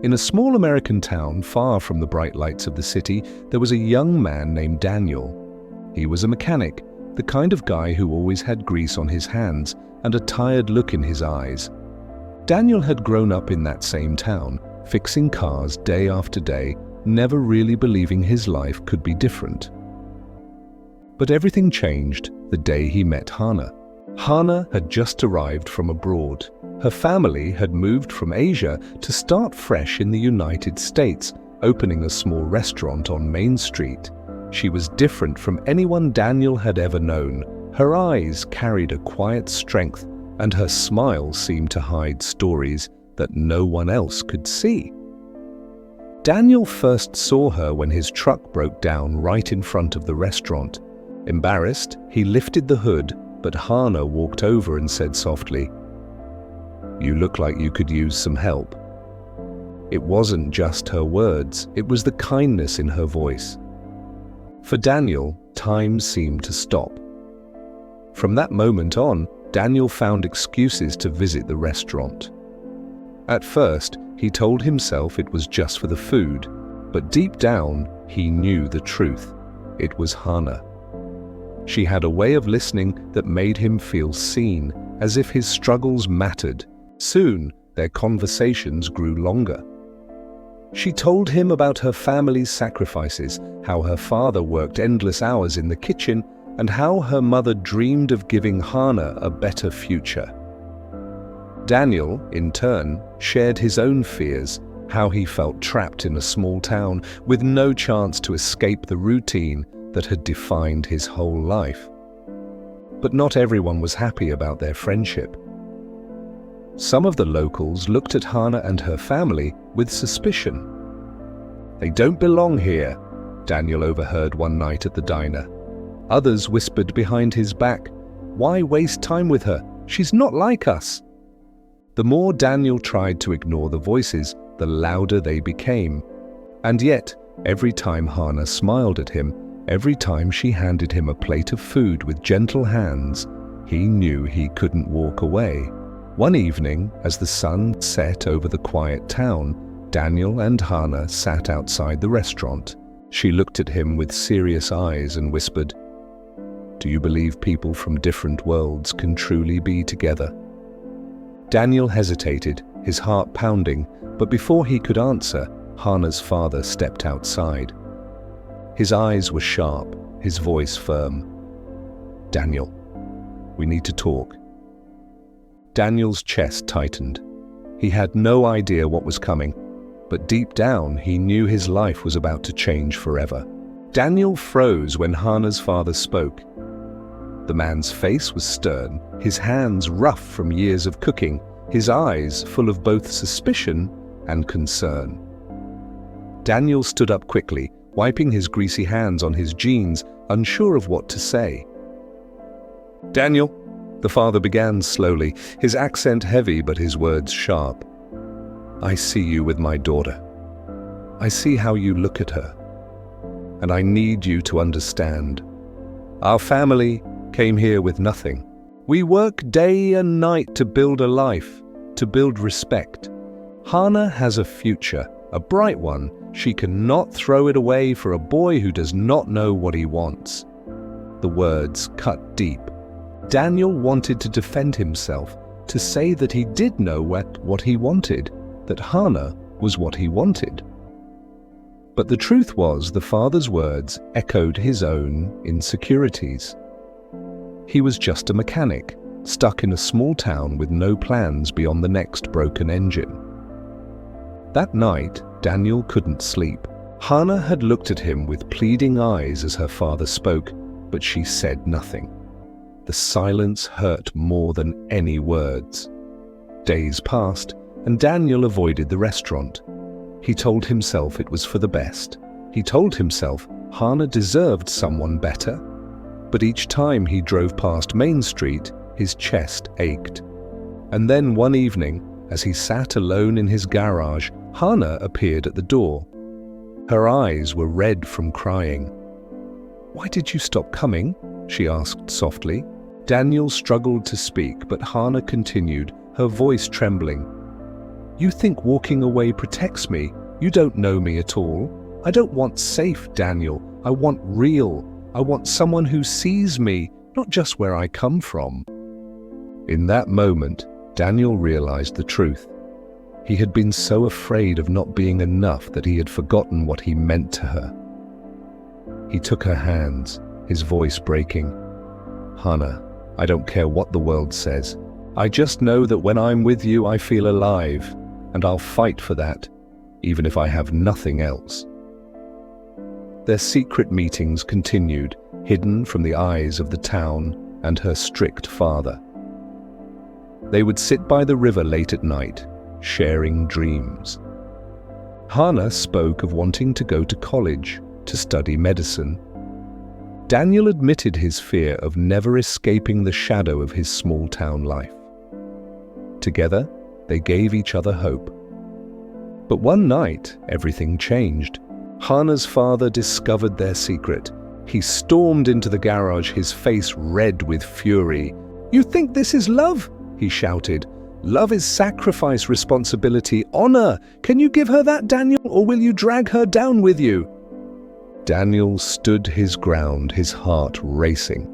In a small American town far from the bright lights of the city, there was a young man named Daniel. He was a mechanic, the kind of guy who always had grease on his hands and a tired look in his eyes. Daniel had grown up in that same town, fixing cars day after day, never really believing his life could be different. But everything changed the day he met Hannah. Hannah had just arrived from abroad. Her family had moved from Asia to start fresh in the United States, opening a small restaurant on Main Street. She was different from anyone Daniel had ever known. Her eyes carried a quiet strength, and her smile seemed to hide stories that no one else could see. Daniel first saw her when his truck broke down right in front of the restaurant. Embarrassed, he lifted the hood, but Hannah walked over and said softly, "You look like you could use some help." It wasn't just her words, it was the kindness in her voice. For Daniel, time seemed to stop. From that moment on, Daniel found excuses to visit the restaurant. At first, he told himself it was just for the food, but deep down, he knew the truth. It was Hannah. She had a way of listening that made him feel seen, as if his struggles mattered. Soon, their conversations grew longer. She told him about her family's sacrifices, how her father worked endless hours in the kitchen, and how her mother dreamed of giving Hannah a better future. Daniel, in turn, shared his own fears, how he felt trapped in a small town with no chance to escape the routine that had defined his whole life. But not everyone was happy about their friendship. Some of the locals looked at Hannah and her family with suspicion. "They don't belong here," Daniel overheard one night at the diner. Others whispered behind his back, "Why waste time with her? She's not like us." The more Daniel tried to ignore the voices, the louder they became. And yet, every time Hannah smiled at him, every time she handed him a plate of food with gentle hands, he knew he couldn't walk away. One evening, as the sun set over the quiet town, Daniel and Hannah sat outside the restaurant. She looked at him with serious eyes and whispered, "Do you believe people from different worlds can truly be together?" Daniel hesitated, his heart pounding, but before he could answer, Hannah's father stepped outside. His eyes were sharp, his voice firm. "Daniel, we need to talk." Daniel's chest tightened. He had no idea what was coming, but deep down he knew his life was about to change forever. Daniel froze when Hannah's father spoke. The man's face was stern, his hands rough from years of cooking, his eyes full of both suspicion and concern. Daniel stood up quickly, wiping his greasy hands on his jeans, unsure of what to say. "Daniel," the father began slowly, his accent heavy but his words sharp. "I see you with my daughter. I see how you look at her. And I need you to understand. Our family came here with nothing. We work day and night to build a life, to build respect. Hannah has a future, a bright one. She cannot throw it away for a boy who does not know what he wants." The words cut deep. Daniel wanted to defend himself, to say that he did know what he wanted, that Hannah was what he wanted. But the truth was, the father's words echoed his own insecurities. He was just a mechanic, stuck in a small town with no plans beyond the next broken engine. That night, Daniel couldn't sleep. Hannah had looked at him with pleading eyes as her father spoke, but she said nothing. The silence hurt more than any words. Days passed, and Daniel avoided the restaurant. He told himself it was for the best. He told himself Hannah deserved someone better. But each time he drove past Main Street, his chest ached. And then one evening, as he sat alone in his garage, Hannah appeared at the door. Her eyes were red from crying. "Why did you stop coming?" she asked softly. Daniel struggled to speak, but Hannah continued, her voice trembling. You think walking away protects me? You don't know me at all. I don't want safe, Daniel. I want real. I want someone who sees me, not just where I come from." In that moment, Daniel realized the truth. He had been so afraid of not being enough that he had forgotten what he meant to her. He took her hands, his voice breaking. "Hannah, I don't care what the world says. I just know that when I'm with you, I feel alive, and I'll fight for that, even if I have nothing else." Their secret meetings continued, hidden from the eyes of the town and her strict father. They would sit by the river late at night, sharing dreams. Hannah spoke of wanting to go to college, to study medicine. Daniel admitted his fear of never escaping the shadow of his small-town life. Together, they gave each other hope. But one night, everything changed. Hannah's father discovered their secret. He stormed into the garage, his face red with fury. "You think this is love?" he shouted. "Love is sacrifice, responsibility, honor. Can you give her that, Daniel, or will you drag her down with you?" Daniel stood his ground, his heart racing.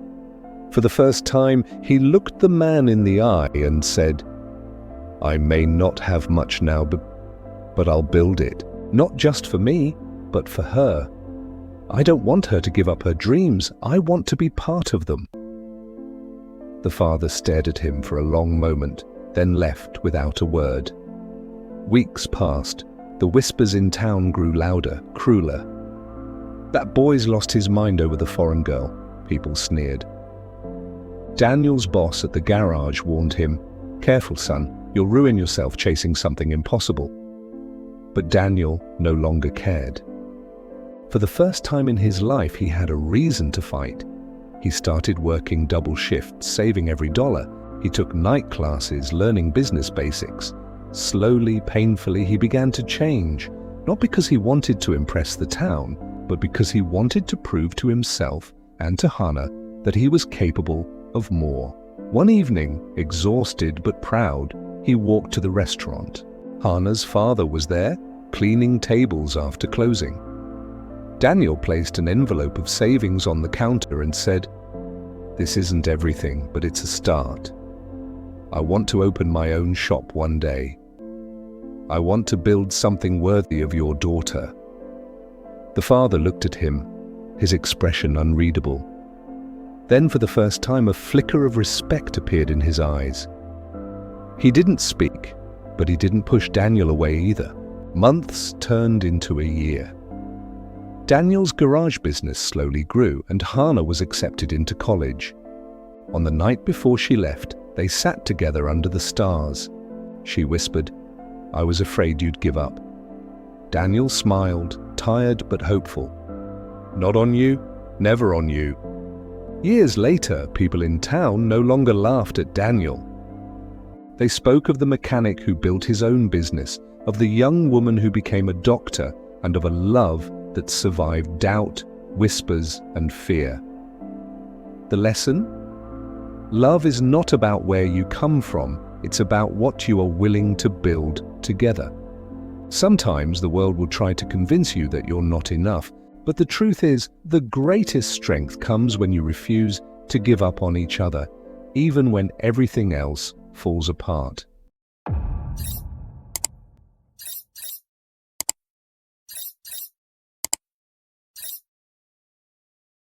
For the first time, he looked the man in the eye and said, "I may not have much now, but I'll build it. Not just for me, but for her. I don't want her to give up her dreams. I want to be part of them." The father stared at him for a long moment, then left without a word. Weeks passed. The whispers in town grew louder, crueler. "That boy's lost his mind over the foreign girl," people sneered. Daniel's boss at the garage warned him, "Careful, son, you'll ruin yourself chasing something impossible." But Daniel no longer cared. For the first time in his life, he had a reason to fight. He started working double shifts, saving every dollar. He took night classes, learning business basics. Slowly, painfully, he began to change, not because he wanted to impress the town, but because he wanted to prove to himself and to Hannah that he was capable of more. One evening, exhausted but proud, he walked to the restaurant. Hannah's father was there, cleaning tables after closing. Daniel placed an envelope of savings on the counter and said, "This isn't everything, but it's a start. I want to open my own shop one day. I want to build something worthy of your daughter." The father looked at him, his expression unreadable. Then for the first time, a flicker of respect appeared in his eyes. He didn't speak, but he didn't push Daniel away either. Months turned into a year. Daniel's garage business slowly grew, and Hannah was accepted into college. On the night before she left, they sat together under the stars. She whispered, "I was afraid you'd give up." Daniel smiled, tired but hopeful. "Not on you, never on you." Years later, people in town no longer laughed at Daniel. They spoke of the mechanic who built his own business, of the young woman who became a doctor, and of a love that survived doubt, whispers, and fear. The lesson? Love is not about where you come from, it's about what you are willing to build together. Sometimes the world will try to convince you that you're not enough, but the truth is, the greatest strength comes when you refuse to give up on each other, even when everything else falls apart.